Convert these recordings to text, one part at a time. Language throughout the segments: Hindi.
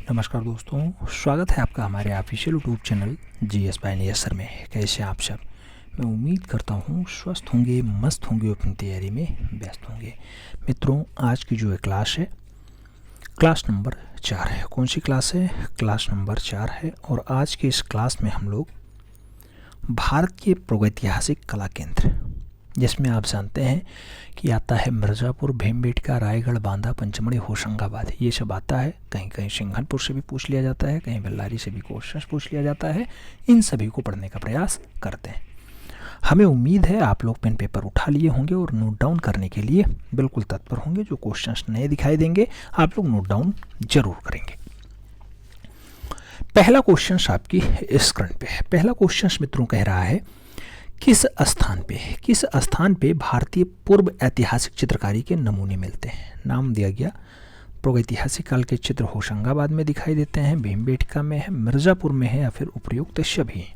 नमस्कार दोस्तों, स्वागत है आपका हमारे official YouTube channel GS bye sir में। कैसे आप सब? मैं उम्मीद करता हूँ स्वस्थ होंगे, मस्त होंगे, अपनी तैयारी में व्यस्त होंगे। मित्रों, आज की जो क्लास है क्लास नंबर 4 है। कौन सी क्लास है? क्लास नंबर 4 है। और आज के इस क्लास में हम लोग भारत के प्रागैतिहासिक कला केंद्र, जिसमें आप जानते हैं कि आता है मिर्ज़ापुर, भीमबेटका, रायगढ़, बांदा, पंचमढ़ी, होशंगाबाद, ये सब आता है। कहीं कहीं सिंघनपुर से भी पूछ लिया जाता है, कहीं बेल्लारी से भी क्वेश्चन पूछ लिया जाता है। इन सभी को पढ़ने का प्रयास करते हैं। हमें उम्मीद है आप लोग पेन पेपर उठा लिए होंगे और नोट डाउन करने के लिए बिल्कुल तत्पर होंगे। जो क्वेश्चंस नए दिखाई देंगे आप लोग नोट डाउन जरूर करेंगे। पहला क्वेश्चन आपकी स्क्रीन पे है। पहला क्वेश्चन मित्रों कह रहा है, किस स्थान पे भारतीय पूर्व ऐतिहासिक चित्रकारी के नमूने मिलते हैं? नाम दिया गया। प्रागैतिहासिक काल के चित्र होशंगाबाद में दिखाई देते हैं, भीमबेटका में है, मिर्ज़ापुर में है, या फिर उपयुक्त सभी हैं।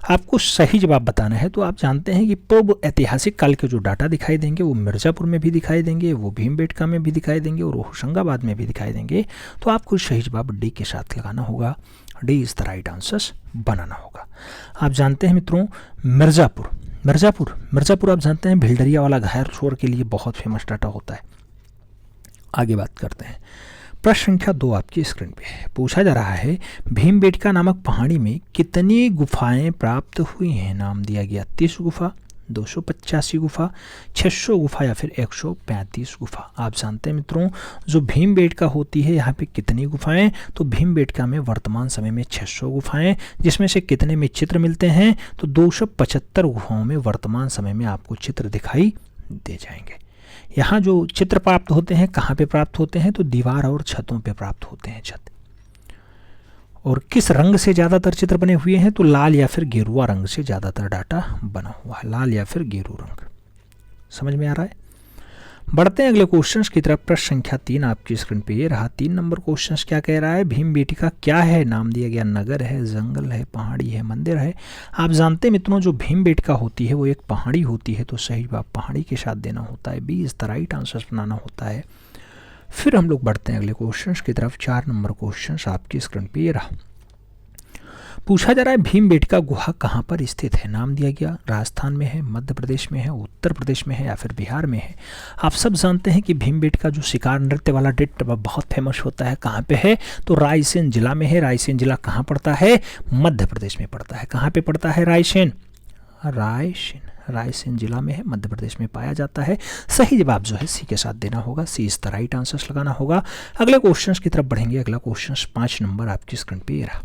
आपको सही जवाब बताना है। तो आप जानते हैं कि पूर्व ऐतिहासिक काल के जो डाटा दिखाई देंगे वो मिर्ज़ापुर में भी दिखाई देंगे, वो भीमबेटका में भी दिखाई देंगे और होशंगाबाद में भी दिखाई देंगे। तो आपको सही जवाब डी के साथ लगाना होगा। D is the right answer बनाना होगा। आप जानते हैं मित्रों, मिर्ज़ापुर आप जानते हैं भिलडरिया वाला घायल छोर के लिए बहुत फेमस डाटा होता है। आगे बात करते हैं। प्रश्न संख्या 2 आपकी स्क्रीन पे है। पूछा जा रहा है, भीमबेटका नामक पहाड़ी में कितनी गुफाएं प्राप्त हुई हैं? नाम दिया गया 30 गुफा, 285 गुफा, 600 गुफा, या फिर 135 गुफा। आप जानते हैं मित्रों, जो भीमबेटका होती है यहाँ पे कितनी गुफाएं? तो भीमबेटका में वर्तमान समय में 600 गुफाएं, जिसमें से कितने में चित्र मिलते हैं? तो 275 गुफाओं में वर्तमान समय में आपको चित्र दिखाई दे जाएंगे। यहाँ जो चित्र प्राप्त होते हैं कहाँ पे प्राप्त होते हैं? तो दीवार और छतों पे प्राप्त होते हैं, छत। और किस रंग से ज़्यादातर चित्र बने हुए हैं? तो लाल या फिर गेरुआ रंग से ज़्यादातर डाटा बना हुआ है, लाल या फिर गेरू रंग। समझ में आ रहा है? बढ़ते हैं अगले क्वेश्चंस की तरफ। प्रश्न संख्या 3 आपकी स्क्रीन पे ये रहा। 3 नंबर क्वेश्चन क्या कह रहा है? भीमबेटका क्या है? नाम दिया गया नगर है, जंगल है, पहाड़ी है, मंदिर है। आप जानते हैं मित्रों, जो भीमबेटका होती है वो एक पहाड़ी होती है। तो सही जवाब पहाड़ी के साथ देना होता है। B is the right answer बनाना होता है। फिर हम लोग बढ़ते हैं अगले क्वेश्चन की तरफ। 4 नंबर क्वेश्चन आपकी स्क्रीन पे ये रहा। पूछा जा रहा है, भीमबेटका गुहा कहाँ पर स्थित है? नाम दिया गया राजस्थान में है, मध्य प्रदेश में है, उत्तर प्रदेश में है, या फिर बिहार में है। आप सब जानते हैं कि भीमबेटका जो शिकार नृत्य वाला नृत्य बहुत फेमस होता है, कहाँ पे है? तो रायसेन जिला में है। रायसेन जिला कहाँ पड़ता है? मध्य प्रदेश में पड़ता है। कहाँ पे पड़ता है रायसेन? रायसेन जिला में है, मध्य प्रदेश में पाया जाता है। सही जवाब जो है सी के साथ देना होगा। सी इज द राइट आंसर लगाना होगा। अगले क्वेश्चन की तरफ बढ़ेंगे। अगला क्वेश्चन 5 नंबर आपकी स्क्रीन पे रहा।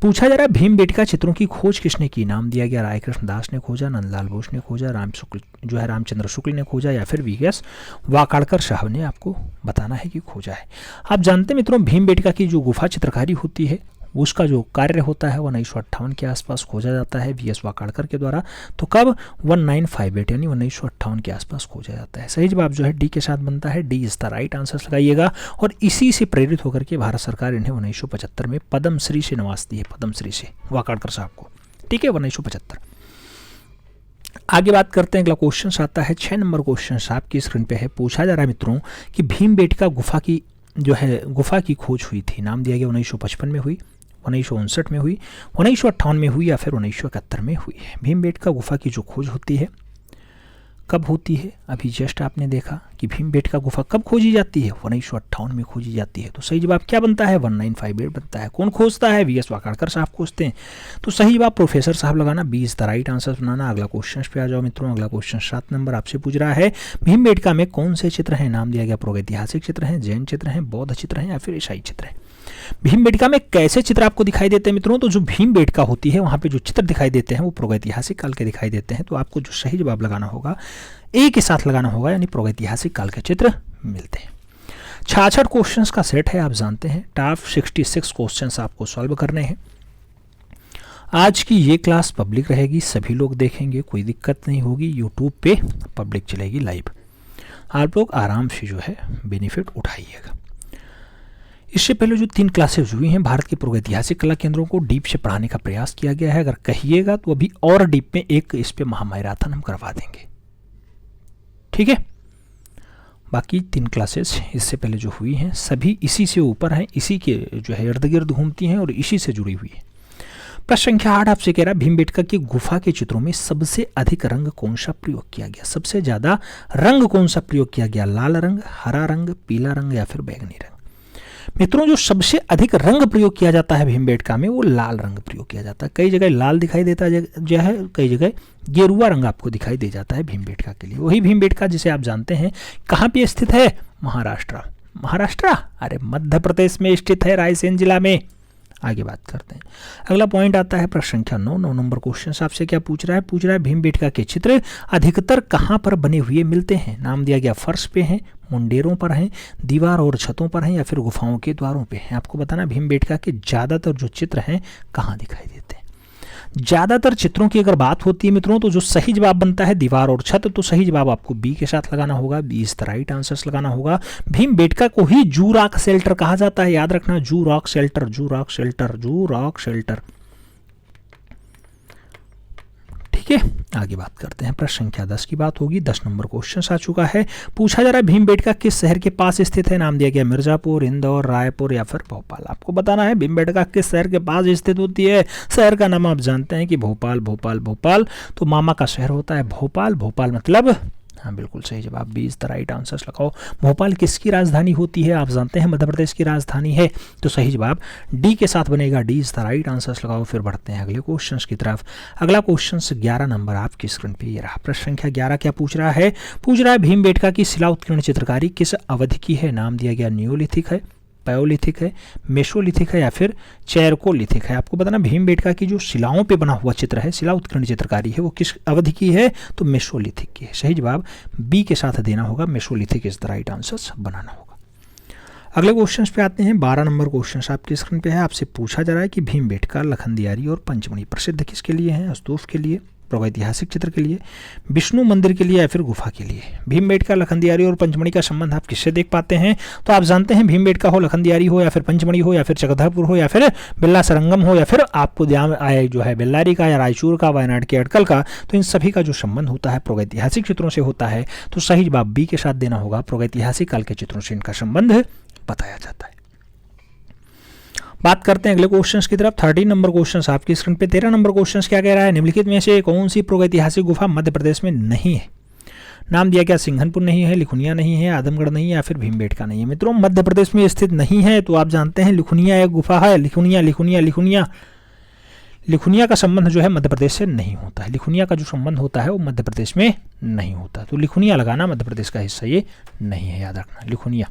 पूछा जा रहा है, भीमबेटका चित्रों की खोज किसने की? नाम दिया गया रायकृष्ण दास ने खोजा, नंदलाल बोस ने खोजा, रामचंद्र शुक्ल ने खोजा, या फिर वीएस वाकाड़कर साहब ने आपको बताना है कि खोजा है। आप जानते हैं मित्रों, भीमबेटका की जो गुफा चित्रकारी होती है उसका जो कार्य होता है वो 1958 के आसपास खोजा जाता है वीएस वाकाड़कर के द्वारा। तो कब? 1958 यानी 1958 के आसपास खोजा जाता है। सही जवाब जो है डी के साथ बनता है। D is the right answer लगाइएगा। और इसी से प्रेरित होकर के भारत सरकार इन्हें 1975 में पद्मश्री से नवाजती है, पद्मश्री से वाकाड़कर साहब को। ठीक है, 1975। आगे बात करते हैं। अगला क्वेश्चन आता है 6 नंबर क्वेश्चन आपकी स्क्रीन पे है। पूछा जा रहा है मित्रों कि भीमबेटका गुफा की जो है गुफा की खोज हुई थी। नाम दिया गया 1955 में हुई, 1959 में हुई, 1958 में हुई, या फिर 1971 में हुई है। भीमबेटका गुफा की जो खोज होती है कब होती है? अभी जस्ट आपने देखा कि भीमबेटका गुफा कब खोजी जाती है? 1958 में खोजी जाती है। तो सही जवाब क्या बनता है? 1958 बनता है। कौन खोजता है? वीएस वाकाड़कर साहब खोजते हैं। तो सही जवाब प्रोफेसर साहब लगाना। 20 द राइट आंसर बनाना। अगला क्वेश्चन पे आ जाओ मित्रों। अगला क्वेश्चन 7 नंबर आपसे पूछ रहा है, भीमबेटका में कौन से चित्र हैं? नाम दिया गया प्रागैतिहासिक चित्र हैं, जैन चित्र हैं, बौद्ध चित्र हैं, या फिर ईसाई चित्र हैं। भीमबेटका में कैसे चित्र आपको दिखाई देते हैं मित्रों? तो जो भीमबेटका होती है वहाँ पे जो चित्र दिखाई देते हैं वो प्रागैतिहासिक काल के दिखाई देते हैं। तो आपको जो सही जवाब लगाना होगा ए के साथ लगाना होगा, यानी प्रागैतिहासिक काल के चित्र मिलते हैं। 66 क्वेश्चंस का सेट है। आप जानते हैं टॉप 66 क्वेश्चंस आपको सॉल्व करने हैं। आज की ये क्लास पब्लिक रहेगी, सभी लोग देखेंगे, कोई दिक्कत नहीं होगी। यूट्यूब पे पब्लिक चलेगी लाइव। आप लोग आराम से जो है बेनिफिट उठाइएगा। इससे पहले जो 3 क्लासेज हुई हैं, भारत के प्रागैतिहासिक कला केंद्रों को डीप से पढ़ाने का प्रयास किया गया है। अगर कहिएगा तो अभी और डीप में एक इस पे महामैराथन हम करवा देंगे। ठीक है, बाकी 3 क्लासेस इससे पहले जो हुई हैं सभी इसी से ऊपर हैं, इसी के जो है इर्द गिर्द घूमती हैं और इसी से जुड़ी हुई है। प्रश्न संख्या 8 आपसे कह रहा है भीमबेटका की गुफा के चित्रों में सबसे अधिक रंग कौन सा प्रयोग किया गया, सबसे ज्यादा रंग कौन सा प्रयोग किया गया, लाल रंग, हरा रंग, पीला रंग या फिर बैंगनी रंग। मित्रों, जो सबसे अधिक रंग प्रयोग किया जाता है भीमबेटका में वो लाल रंग प्रयोग किया जाता है। कई जगह लाल दिखाई देता जो है, कई जगह गेरुआ रंग आपको दिखाई दे जाता है भीमबेटका के लिए। वही भीमबेटका जिसे आप जानते हैं कहाँ पे स्थित है, महाराष्ट्र, अरे मध्य प्रदेश में स्थित है, रायसेन जिला में। आगे बात करते हैं। अगला पॉइंट आता है प्रश्न संख्या 9 नंबर क्वेश्चन आपसे क्या पूछ रहा है भीमबेटका के चित्र अधिकतर कहाँ पर बने हुए मिलते हैं। नाम दिया गया फर्श पे हैं, मुंडेरों पर हैं, दीवार और छतों पर हैं या फिर गुफाओं के द्वारों पे हैं। आपको बताना भीमबेटका के ज्यादातर जो चित्र हैं कहाँ दिखाई देते हैं। ज्यादातर चित्रों की अगर बात होती है मित्रों तो जो सही जवाब बनता है दीवार और छत, तो सही जवाब आपको बी के साथ लगाना होगा, B is the right answers लगाना होगा। भीमबेटका को ही जू रॉक शेल्टर कहा जाता है, याद रखना, जू रॉक शेल्टर। ठीक है, आगे बात करते हैं। प्रश्न संख्या 10 की बात होगी। 10 नंबर क्वेश्चन आ चुका है। पूछा जा रहा है भीमबेटका किस शहर के पास स्थित है। नाम दिया गया मिर्जापुर, इंदौर, रायपुर या फिर भोपाल। आपको बताना है भीमबेटका किस शहर के पास स्थित होती है। शहर का नाम आप जानते हैं कि भोपाल, तो मामा का शहर होता है भोपाल मतलब, हाँ बिल्कुल सही जवाब, B is the right answers लगाओ। भोपाल किसकी राजधानी होती है, आप जानते हैं मध्य प्रदेश की राजधानी है, तो सही जवाब डी के साथ बनेगा, D is the right answers लगाओ। फिर बढ़ते हैं अगले क्वेश्चन की तरफ। अगला क्वेश्चन 11 नंबर आपकी स्क्रीन पे ये रहा। प्रश्न संख्या 11 क्या पूछ रहा है भीमबेटका की शिला उत्कीर्ण चित्रकारी किस अवधि की है। नाम दिया गया न्यूलिथिक है, पैओलिथिक है, मेसोलिथिक है या फिर चैरकोलिथिक है। आपको बताना भीमबेटका की जो शिलाओं पे बना हुआ चित्र है, शिला उत्कीर्ण चित्रकारी है, वो किस अवधि की है, तो मेसोलिथिक की है। सही जवाब बी के साथ देना होगा, mesolithic is the right answer बनाना होगा। अगले क्वेश्चन पे आते हैं। 12 नंबर क्वेश्चन आपकी स्क्रीन पे है। आपसे पूछा जा रहा है कि भीमबेटका, लखनदियारी और पंचमढ़ी प्रसिद्ध किसके लिए हैं, स्तूप के लिए, प्रागैतिहासिक चित्र के लिए, विष्णु मंदिर के लिए या फिर गुफा के लिए। भीमबेटका, लखनदियारी और पंचमढ़ी का संबंध आप किससे देख पाते हैं, तो आप जानते हैं भीमबेटका हो, लखनदियारी हो या फिर पंचमढ़ी हो या फिर चक्रधरपुर हो या फिर बिल्ला सरंगम हो या फिर आपको ध्यान आए जो है बेल्लारी का या रायचूर का, वायनाड के अटकल का, तो इन सभी का जो संबंध होता है प्रागैतिहासिक चित्रों से होता है। तो सही जवाब बी के साथ देना होगा, प्रागैतिहासिक काल के चित्रों से इनका संबंध बताया जाता है। बात करते हैं अगले क्वेश्चंस की तरफ। 13 नंबर क्वेश्चन आपकी स्क्रीन पे। 13 नंबर क्वेश्चन क्या कह रहा है, निम्नलिखित में से कौन सी प्रागैतिहासिक गुफा मध्य प्रदेश में नहीं है। नाम दिया गया सिंघनपुर नहीं है, लिखुनिया नहीं है, आदमगढ़ नहीं है या फिर भीमबेटका नहीं है। मित्रों, मध्य प्रदेश में स्थित नहीं है तो आप जानते हैं लिखुनिया एक गुफा है। लिखुनिया का संबंध जो है मध्य प्रदेश से नहीं होता है। लिखुनिया का जो संबंध होता है वो मध्य प्रदेश में नहीं होता, तो लिखुनिया लगाना, मध्य प्रदेश का हिस्सा ये नहीं है, याद रखना लिखुनिया।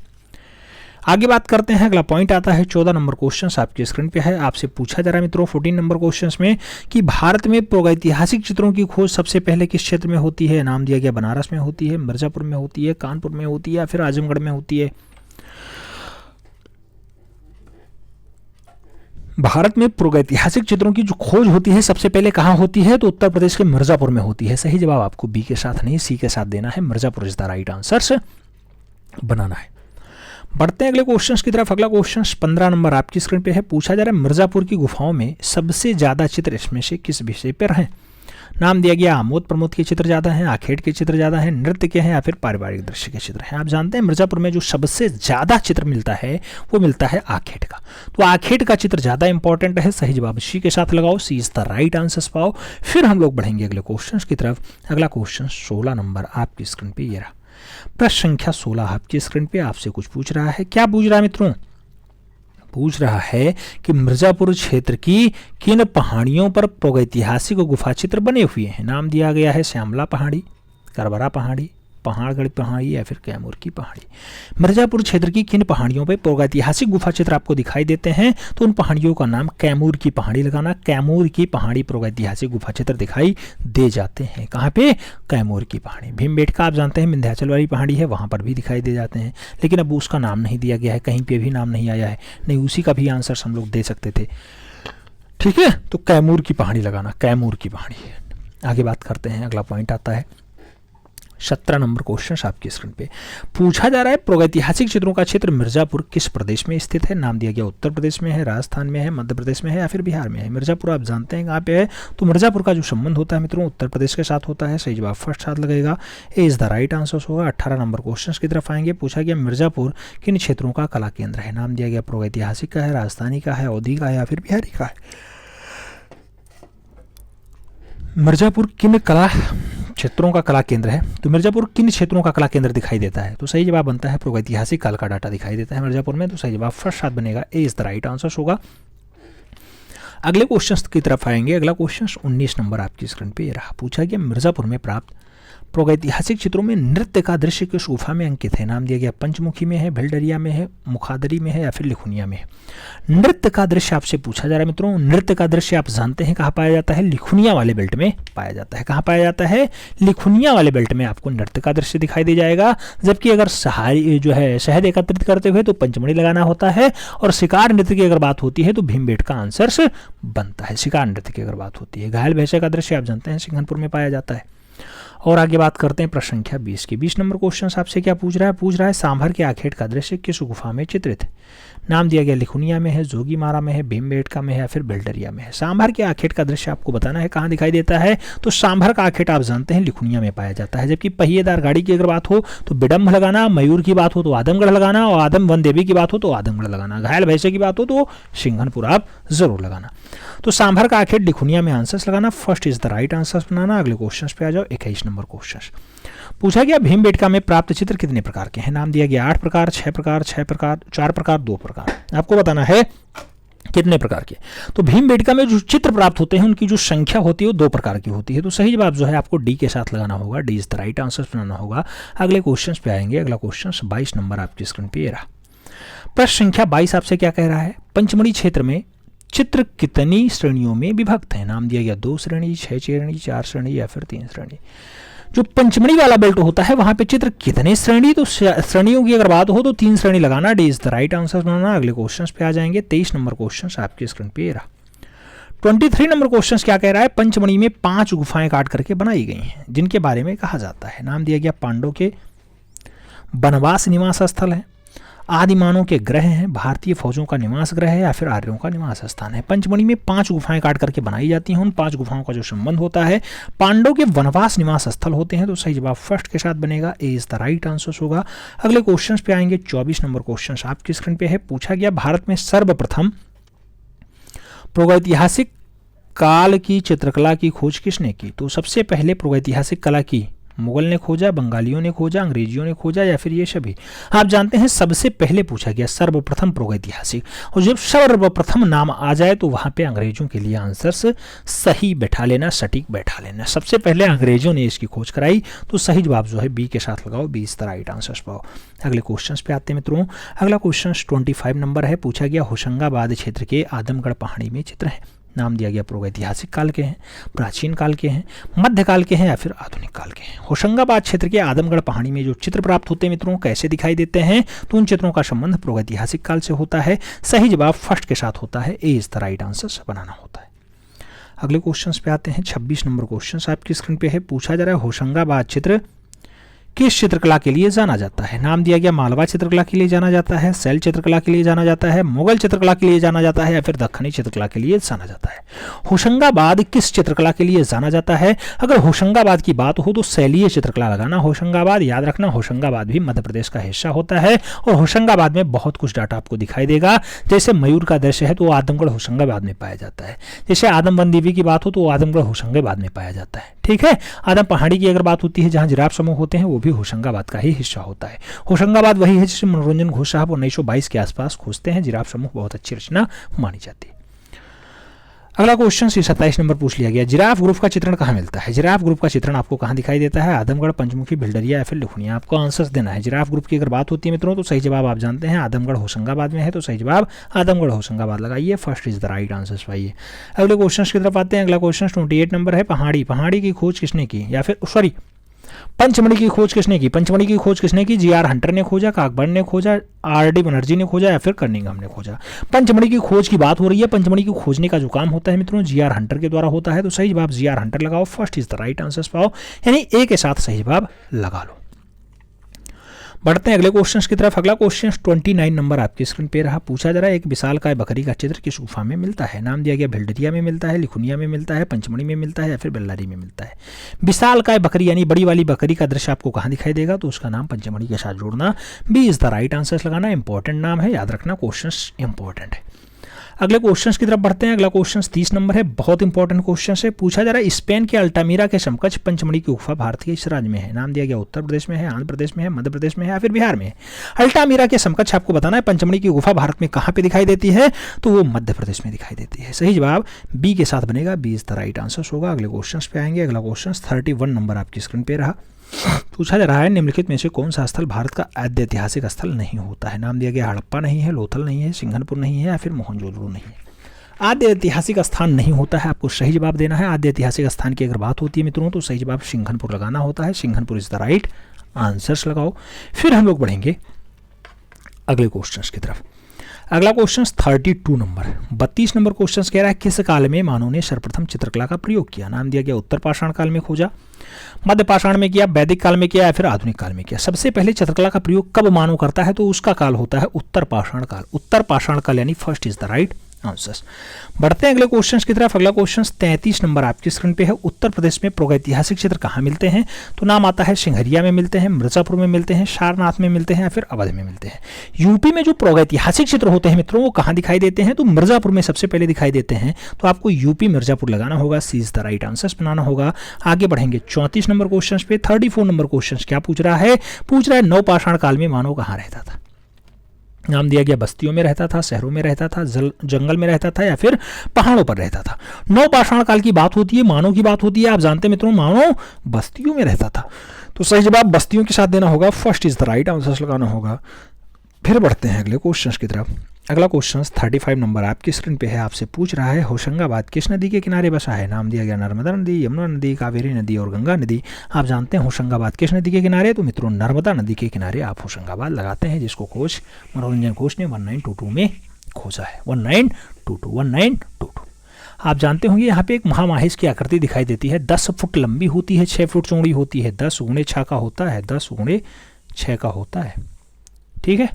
आगे बात करते हैं। अगला पॉइंट आता है 14 नंबर क्वेश्चन आपके स्क्रीन पे है। आपसे पूछा जा रहा है मित्रों 14 नंबर क्वेश्चन में कि भारत में प्रागैतिहासिक चित्रों की खोज सबसे पहले किस क्षेत्र में होती है। नाम दिया गया बनारस में होती है, मिर्जापुर में होती है, कानपुर में होती है या फिर आजमगढ़ में होती है। भारत में प्रागैतिहासिक चित्रों की जो खोज होती है सबसे पहले कहाँ होती है, तो उत्तर प्रदेश के मिर्जापुर में होती है। सही जवाब आपको बी के साथ नहीं, सी के साथ देना है, Mirzapur is the right answer बनाना है। बढ़ते हैं अगले क्वेश्चन की तरफ। अगला क्वेश्चन 15 नंबर आपकी स्क्रीन पे है। पूछा जा रहा है मिर्जापुर की गुफाओं में सबसे ज्यादा चित्र इसमें से किस विषय पर हैं। नाम दिया गया आमोद प्रमोद के चित्र ज्यादा हैं, आखेट के चित्र ज्यादा हैं, नृत्य के हैं या फिर पारिवारिक दृश्य के चित्र हैं। आप जानते हैं मिर्जापुर में जो सबसे ज्यादा चित्र मिलता है वो मिलता है आखेट का, तो आखेट का चित्र ज्यादा इंपॉर्टेंट है। सही जवाब सी के साथ लगाओ, सी इज द राइट आंसर पाओ। फिर हम लोग बढ़ेंगे अगले क्वेश्चन की तरफ। अगला क्वेश्चन 16 नंबर आपकी स्क्रीन पे ये रहा। प्रश्न संख्या 16 आपकी स्क्रीन पे आपसे कुछ पूछ रहा है। क्या पूछ रहा है मित्रों, पूछ रहा है कि मिर्जापुर क्षेत्र की किन पहाड़ियों पर प्रागैतिहासिक गुफा चित्र बने हुए हैं। नाम दिया गया है श्यामला पहाड़ी, करबरा पहाड़ी, पहाड़गढ़ पहाड़ी या फिर कैमूर की पहाड़ी। मिर्जापुर क्षेत्र की किन पहाड़ियों पर प्रागैतिहासिक गुफा चित्र आपको दिखाई देते हैं, तो उन पहाड़ियों का नाम कैमूर की पहाड़ी लगाना। कैमूर की पहाड़ी प्रागैतिहासिक गुफा चित्र दिखाई दे जाते हैं। कहाँ पे, कैमूर की पहाड़ी। भीमबेटका आप जानते हैं विंध्याचल वाली पहाड़ी है, वहाँ पर भी दिखाई दे जाते हैं, लेकिन अब उसका नाम नहीं दिया गया है, कहीं पे भी नाम नहीं आया है। नहीं, उसी का भी आंसर हम लोग दे सकते थे। ठीक है, तो कैमूर की पहाड़ी लगाना, कैमूर की पहाड़ी। आगे बात करते हैं। अगला पॉइंट आता है 17 नंबर क्वेश्चन आपकी स्क्रीन पे पूछा जा रहा है प्रागैतिहासिक चित्रों का क्षेत्र मिर्जापुर किस प्रदेश में स्थित है। नाम दिया गया उत्तर प्रदेश में है, राजस्थान में है, मध्य प्रदेश में है या फिर बिहार में है। मिर्जापुर आप जानते हैं कहाँ पे है, तो मिर्जापुर का जो संबंध होता है मित्रों उत्तर प्रदेश के साथ होता है। सही जवाब फर्स्ट हाथ लगेगा, ए इज द राइट आंसर होगा। 18 नंबर क्वेश्चन की तरफ आएंगे। पूछा गया मिर्जापुर किन क्षेत्रों का कला केंद्र है। नाम दिया गया प्रागैतिहासिक का है, राजस्थानी का है, अवधी का है या फिर बिहारी का है। मिर्जापुर किन कला क्षेत्रों का कला केंद्र है, तो मिर्जापुर किन क्षेत्रों का कला केंद्र दिखाई देता है, तो सही जवाब बनता है प्रागैतिहासिक काल का डाटा दिखाई देता है मिर्जापुर में, तो सही जवाब फर्स्ट हाथ बनेगा, ए इज द राइट आंसर होगा। अगले क्वेश्चन की तरफ आएंगे। अगला क्वेश्चन 19 नंबर आपकी स्क्रीन पे ये रहा। पूछा गया मिर्जापुर में प्राप्त प्रागैतिहासिक चित्रों में नृत्य का दृश्य किस गुफा में अंकित है। नाम दिया गया पंचमुखी में है, भिलडरिया में है, मुखादरी में है या फिर लिखुनिया में है। नृत्य का दृश्य आपसे पूछा जा रहा है मित्रों। नृत्य का दृश्य आप जानते हैं कहाँ पाया जाता है, लिखुनिया वाले बेल्ट में पाया जाता है। कहाँ पाया जाता है, लिखुनिया वाले बेल्ट में आपको नृत्य का दृश्य दिखाई दे जाएगा। जबकि अगर शहद एकत्रित करते हुए तो पंचमढ़ी लगाना होता है, और शिकार नृत्य की अगर बात होती है तो भीमबेटका का आंसर बनता है। शिकार नृत्य की अगर बात होती है, घायल भैंसे का दृश्य आप जानते हैं सिंघनपुर में पाया जाता है। और आगे बात करते हैं प्रश्न संख्या 20 की। 20 नंबर क्वेश्चन आपसे क्या पूछ रहा है सांभर के आखेट का दृश्य किस गुफा में चित्रित है। नाम दिया गया लिखुनिया में है, जोगीमारा में है, भीमबेटका में है या फिर भिलडरिया में है। सांभर के आखेट का दृश्य आपको बताना है कहाँ दिखाई देता है, तो सांभर का आखेट आप जानते हैं लिखुनिया में पाया जाता है। जबकि पहिएदार गाड़ी की अगर बात हो तो बिडम्ब लगाना, मयूर की बात हो तो आदमगढ़ लगाना, और आदम वन देवी की बात हो तो आदमगढ़ लगाना, घायल भैंसे की बात हो तो सिंघनपुर आप जरूर लगाना। तो सांभर का आखेट लिखुनिया में आंसर्स लगाना, first is the right answer बनाना। अगले क्वेश्चन पे आ जाओ। 21 नंबर क्वेश्चन पूछा गया भीमबेटका में प्राप्त चित्र कितने प्रकार के हैं। नाम दिया गया 8 प्रकार, 6 प्रकार, 6 प्रकार, 4 प्रकार, 2 प्रकार। आपको बताना है कितने प्रकार के। तो भीमबेटका में जो चित्र प्राप्त होते हैं उनकी जो संख्या होती है वो 2 प्रकार की होती है। तो सही जवाब जो है आपको डी के साथ लगाना होगा, D is the right answer बनाना होगा। अगले क्वेश्चन पे आएंगे। अगला क्वेश्चन 22 नंबर आपकी स्क्रीन पे ये रहा। प्रश्न संख्या 22 आपसे क्या कह रहा है, पंचमढ़ी क्षेत्र में चित्र कितनी श्रेणियों में विभक्त है। नाम दिया गया 2 श्रेणी, 6 श्रेणी, 4 श्रेणी या फिर 3 श्रेणी। जो पंचमढ़ी वाला बेल्ट होता है वहां पे चित्र कितने श्रेणी, तो श्रेणियों की अगर बात हो तो 3 श्रेणी लगाना, D is the right answer बनाना। अगले क्वेश्चन पे आ जाएंगे। 23 नंबर क्वेश्चन आपकी स्क्रीन पे रहा। 23 नंबर क्वेश्चन क्या कह रहा है, पंचमढ़ी में 5 गुफाएं काट करके बनाई गई हैं जिनके बारे में कहा जाता है। नाम दिया गया पांडव के वनवास निवास स्थल है, आदिमानव के ग्रह हैं, भारतीय फौजों का निवास ग्रह है या फिर आर्यों का निवास स्थान है। पंचमढ़ी में 5 गुफाएं काट करके बनाई जाती हैं। उन 5 गुफाओं का जो संबंध होता है पांडव के वनवास निवास स्थल होते हैं। तो सही जवाब फर्स्ट के साथ बनेगा, ए इज द राइट आंसर होगा। अगले क्वेश्चन पे आएंगे। 24 नंबर क्वेश्चन आपकी स्क्रीन पे है। पूछा गया भारत में सर्वप्रथम प्रागैतिहासिक काल की चित्रकला की खोज किसने की। तो सबसे पहले प्रागैतिहासिक कला की मुगल ने खोजा, बंगालियों ने खोजा, अंग्रेजियों ने खोजा या फिर ये सभी। आप जानते हैं सबसे पहले पूछा गया सर्वप्रथम प्रागैतिहासिक, और जब सर्वप्रथम नाम आ जाए तो वहां पे अंग्रेजों के लिए आंसर्स सही बैठा लेना, सटीक बैठा लेना। सबसे पहले अंग्रेजों ने इसकी खोज कराई, तो सही जवाब जो है बी के साथ लगाओ, B is the right answer पाओ। अगले क्वेश्चन पे आते हैं मित्रों। अगला क्वेश्चन 25 नंबर है। पूछा गया होशंगाबाद क्षेत्र के आदमगढ़ पहाड़ी में चित्र है। नाम दिया गया प्रागैतिहासिक काल के हैं, प्राचीन काल के हैं, मध्यकाल के हैं या फिर आधुनिक काल के हैं। होशंगाबाद क्षेत्र के आदमगढ़ पहाड़ी में जो चित्र प्राप्त होते हैं मित्रों कैसे दिखाई देते हैं, तो उन चित्रों का संबंध प्रागैतिहासिक काल से होता है। सही जवाब फर्स्ट के साथ होता है, ए इज द राइट आंसर बनाना होता है। अगले क्वेश्चन पे आते हैं। 26 नंबर क्वेश्चन आपकी स्क्रीन पे है। पूछा जा रहा है होशंगाबाद चित्र किस चित्रकला के लिए जाना जाता है। नाम दिया गया मालवा चित्रकला के लिए जाना जाता है, शैल चित्रकला के लिए जाना जाता है, मुगल चित्रकला के लिए जाना जाता है या फिर दक्खनी चित्रकला के लिए जाना जाता है। होशंगाबाद किस चित्रकला के लिए जाना जाता है। अगर होशंगाबाद की बात हो तो शैलीय चित्रकला लगाना। होशंगाबाद याद रखना, होशंगाबाद भी मध्य प्रदेश का हिस्सा होता है और होशंगाबाद में बहुत कुछ डाटा आपको दिखाई देगा। जैसे मयूर का दृश्य है तो आदमगढ़ होशंगाबाद में पाया जाता है। जैसे आदम वन देवी की बात हो तो आदमगढ़ होशंगाबाद में पाया जाता है। ठीक है, आदम पहाड़ी की अगर बात होती है जहां जिराफ समूह होते हैं वो भी होशंगाबाद का ही हिस्सा होता है। होशंगाबाद वही है जिसे मनोरंजन घोष साहब 1922 के आसपास खोजते हैं। जिराफ समूह बहुत अच्छी रचना मानी जाती है। अगला क्वेश्चन 27 नंबर पूछ लिया गया। जिराफ ग्रुप का चित्रण कहाँ मिलता है। जिराफ ग्रुप का चित्रण आपको कहाँ दिखाई देता है। आदमगढ़, पंचमुखी, भिलडरिया या फिर लिखुनिया। आपको आंसर्स देना है। जिराफ ग्रुप की अगर बात होती है मित्रों तो सही जवाब आप जानते हैं आदमगढ़ होशंगाबाद में है, तो सही जवाब आदमगढ़ होशंगाबाद लगाइए, first is the right answer पाइए। अगले क्वेश्चन की तरफ आते हैं। अगला क्वेश्चन 28 नंबर है। पहाड़ी की खोज किसने की, या फिर सॉरी पंचमढ़ी की खोज किसने की? पंचमढ़ी की खोज किसने की? जी.आर. हंटर ने खोजा, काकबर्न ने खोजा, आर.डी. बनर्जी ने खोजा या फिर कर्निंघम ने खोजा? पंचमढ़ी की खोज की बात हो रही है। पंचमढ़ी को खोजने का जो काम होता है मित्रों जी.आर. हंटर के द्वारा होता है। तो सही जवाब जी.आर. हंटर लगाओ, first is the right answer पाओ, यानी ए के साथ सही जवाब लगा लो। बढ़ते हैं अगले क्वेश्चन की तरफ। अगला क्वेश्चन 29 नंबर आपकी स्क्रीन पे रहा। पूछा जा रहा है एक विशालकाय बकरी का चित्र किस गुफा में मिलता है? नाम दिया गया भिल्डरिया में मिलता है, लिखुनिया में मिलता है, पंचमढ़ी में मिलता है या फिर बेल्लारी में मिलता है। विशालकाय बकरी यानी बड़ी वाली बकरी का दृश्य आपको कहाँ दिखाई देगा? तो उसका नाम पंचमढ़ी के साथ जोड़ना, B is the right answer लगाना। इंपॉर्टेंट नाम है, याद रखना, क्वेश्चन इंपॉर्टेंट है। अगले क्वेश्चन की तरफ बढ़ते हैं। अगला क्वेश्चन 30 नंबर है, बहुत इंपॉर्टेंट क्वेश्चन है। पूछा जा रहा है स्पेन के अल्टामीरा के समकक्ष पंचमढ़ी की गुफा भारत के इस राज्य में है? नाम दिया गया उत्तर प्रदेश में है, आंध्र प्रदेश में है, मध्य प्रदेश में है या फिर बिहार में है। अल्टामीरा के समकक्ष आपको बताना है पंचमढ़ी की गुफा भारत में कहाँ पे दिखाई देती है? तो वो मध्य प्रदेश में दिखाई देती है। सही जवाब बी के साथ बनेगा, B is the right answer होगा। अगले क्वेश्चन पे आएंगे। अगला क्वेश्चन 31 नंबर आपकी स्क्रीन पे रहा। पूछा जा रहा है निम्नलिखित में से कौन सा स्थल भारत का आद्य ऐतिहासिक स्थल नहीं होता है? नाम दिया गया हड़प्पा नहीं है, लोथल नहीं है, सिंघनपुर नहीं है या फिर मोहनजोदड़ो नहीं है। आद्य ऐतिहासिक स्थान नहीं होता है, आपको सही जवाब देना है। आद्य ऐतिहासिक स्थान की अगर बात होती है मित्रों तो सही जवाब सिंघनपुर लगाना होता है। Singhanpur is the right answers लगाओ। फिर हम लोग बढ़ेंगे अगले क्वेश्चन की तरफ। अगला क्वेश्चन 32 नंबर 32 नंबर क्वेश्चन कह रहा है किस काल में मानव ने सर्वप्रथम चित्रकला का प्रयोग किया? नाम दिया गया उत्तर पाषाण काल में खोजा, मध्य पाषाण में किया, वैदिक काल में किया या फिर आधुनिक काल में किया। सबसे पहले चित्रकला का प्रयोग कब मानव करता है? तो उसका काल होता है उत्तर पाषाण काल। उत्तर पाषाण काल यानी first is the right answers. बढ़ते हैं अगले क्वेश्चन की तरफ। अगला क्वेश्चन 33 नंबर आपकी स्क्रीन पे है। उत्तर प्रदेश में प्रागैतिहासिक चित्र कहाँ मिलते हैं? तो नाम आता है सिंघरिया में मिलते हैं, मिर्जापुर में मिलते हैं, सारनाथ में मिलते हैं या फिर अवध में मिलते हैं। यूपी में जो प्रागैतिहासिक चित्र होते हैं मित्रों वो कहाँ दिखाई देते हैं? तो मिर्जापुर में सबसे पहले दिखाई देते हैं। तो आपको यूपी मिर्जापुर लगाना होगा, सी इज द राइट आंसर बनाना होगा। आगे बढ़ेंगे 34 नंबर क्वेश्चन पे। 34 नंबर क्वेश्चन क्या पूछ रहा है? पूछ रहा है नवपाषाण काल में मानव कहाँ रहता था? नाम दिया गया बस्तियों में रहता था, शहरों में रहता था, जंगल में रहता था या फिर पहाड़ों पर रहता था। नवपाषाण काल की बात होती है, मानव की बात होती है। आप जानते हैं मित्रों मानव बस्तियों में रहता था। तो सही जवाब बस्तियों के साथ देना होगा, first is the right answer लगाना होगा। फिर बढ़ते हैं अगले क्वेश्चन की तरफ। अगला क्वेश्चन 35 नंबर आपकी स्क्रीन पे है। आपसे पूछ रहा है होशंगाबाद किस नदी के किनारे बसा है? नाम दिया गया नर्मदा नदी, यमुना नदी, कावेरी नदी और गंगा नदी। आप जानते हैं होशंगाबाद किस नदी के किनारे? तो मित्रों नर्मदा नदी के किनारे आप होशंगाबाद लगाते हैं, जिसको कोच मनोरंजन कोच ने 1922 में खोजा है। 1922। आप जानते होंगे यहाँ पे एक महामाहिष की आकृति दिखाई देती है। 10 फुट लंबी होती है, 6 फुट चौड़ी होती है, 10 गुणे 6 का होता है, 10 गुणे 6 का होता है। ठीक है,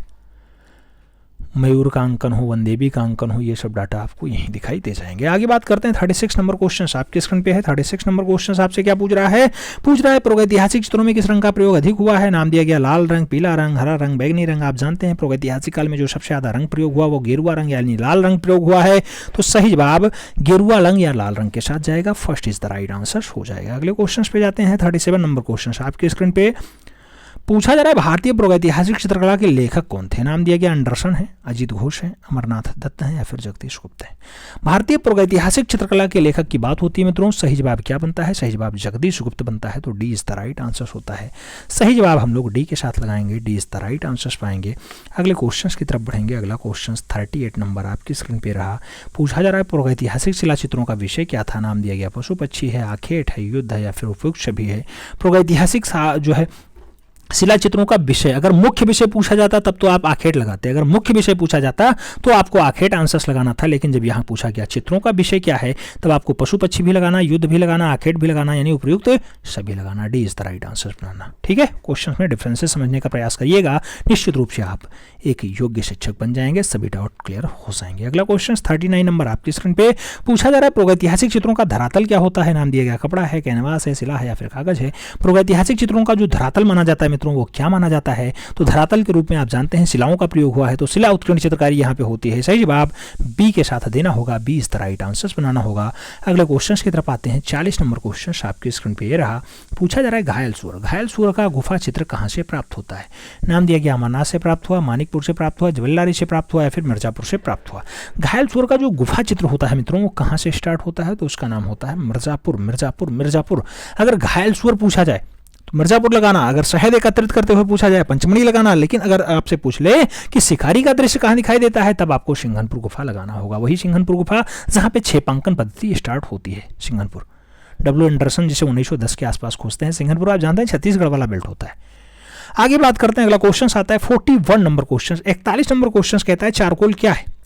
मयूर का अंकन हो, वनदेवी का अंकन हो, ये सब डाटा आपको यहीं दिखाई दे जाएंगे। आगे बात करते हैं 36 नंबर क्वेश्चन आपके स्क्रीन पे है। 36 नंबर क्वेश्चन आपसे क्या पूछ रहा है? पूछ रहा है प्रागैतिहासिक चित्रों में किस रंग का प्रयोग अधिक हुआ है? नाम दिया गया लाल रंग, पीला रंग, हरा रंग, बैगनी रंग। आप जानते हैं प्रागैतिहासिक काल में जो सबसे ज्यादा रंग प्रयोग हुआ वो गेरुआ रंग यानी लाल रंग प्रयोग हुआ है। तो सही जवाब गेरुआ रंग या लाल रंग के साथ जाएगा, first is the right answer हो जाएगा। अगले क्वेश्चन पे जाते हैं। 37 नंबर क्वेश्चन आपके स्क्रीन पे पूछा जा रहा है भारतीय प्रागैतिहासिक चित्रकला के लेखक कौन थे? नाम दिया गया एंडरसन है, अजीत घोष है, अमरनाथ दत्त है या फिर जगदीश गुप्ता है। भारतीय प्रागैतिहासिक चित्रकला के लेखक की बात होती है मित्रों, सही जवाब क्या बनता है? सही जवाब जगदीश गुप्त बनता है। तो D is the right answer होता है। सही जवाब हम लोग डी के साथ लगाएंगे, D is the right answer पाएंगे। अगले क्वेश्चन की तरफ बढ़ेंगे। अगला क्वेश्चन 38 नंबर आपकी स्क्रीन पे रहा। पूछा जा रहा है प्रागैतिहासिक शिला चित्रों का विषय क्या था? नाम दिया गया पशु पक्षी है, आखेट है, युद्ध है या फिर उपयुक्त छवि है। प्रागैतिहासिक जो है शिला चित्रों का विषय, अगर मुख्य विषय पूछा जाता तब तो आप आखेट लगाते, अगर मुख्य विषय पूछा जाता तो आपको आखेट आंसर्स लगाना था। लेकिन जब यहाँ पूछा गया चित्रों का विषय क्या है तब आपको पशु पक्षी भी लगाना, युद्ध भी लगाना, आखेट भी लगाना, यानी उपयुक्त सभी लगाना। D is the right answer बनाना। ठीक है, क्वेश्चन में डिफरेंसेस समझने का प्रयास करिएगा, निश्चित रूप से आप एक योग्य शिक्षक बन जाएंगे, सभी डाउट क्लियर हो जाएंगे। अगला क्वेश्चन 39 नंबर आपकी स्क्रीन पे पूछा जा रहा है प्रागैतिहासिक चित्रों का धरातल क्या होता है? नाम दिया गया कपड़ा है, कैनवास है, शिला है या फिर कागज है। प्रागैतिहासिक चित्रों का जो धरातल माना जाता है मित्रों वो क्या माना जाता है? तो धरातल के रूप में आप जानते हैं शिलाओं का प्रयोग हुआ है, तो शिला उत्कीर्ण चित्रकारी यहाँ पे होती है। सही जवाब बी के साथ देना होगा, B is the right answer बनाना होगा। अगले क्वेश्चन की तरफ आते हैं। 40 नंबर क्वेश्चन आपकी स्क्रीन पे ये रहा। पूछा जा रहा है घायल सूअर, घायल सूअर का गुफा चित्र कहाँ से प्राप्त होता है? नाम दिया गया अमरनाथ से प्राप्त हुआ, मानिकपुर से प्राप्त हुआ, बेल्लारी से प्राप्त हुआ या फिर मिर्जापुर से प्राप्त हुआ। घायल सूअर का जो गुफा चित्र होता है मित्रों वो कहाँ से स्टार्ट होता है? तो उसका नाम होता है मिर्जापुर। मिर्जापुर मिर्जापुर। अगर घायल सूअर पूछा जाए तो मिर्जापुर लगाना, अगर शहद एकत्रित करते हुए पूछा जाए पंचमढ़ी लगाना, लेकिन अगर आपसे पूछ ले कि शिकारी का दृश्य कहाँ दिखाई देता है तब आपको सिंघनपुर गुफा लगाना होगा। वही सिंघनपुर गुफा जहाँ पे छेपांकन पद्धति स्टार्ट होती है सिंघनपुर। डब्ल्यू एंडरसन जिसे 1910 के आसपास खोजते हैं। सिंघनपुर आप जानते हैं छत्तीसगढ़ वाला बेल्ट होता है। आगे बात करते हैं, अगला क्वेश्चन आता है 41 नंबर क्वेश्चन। 41 नंबर क्वेश्चन कहता है चारकोल क्या है।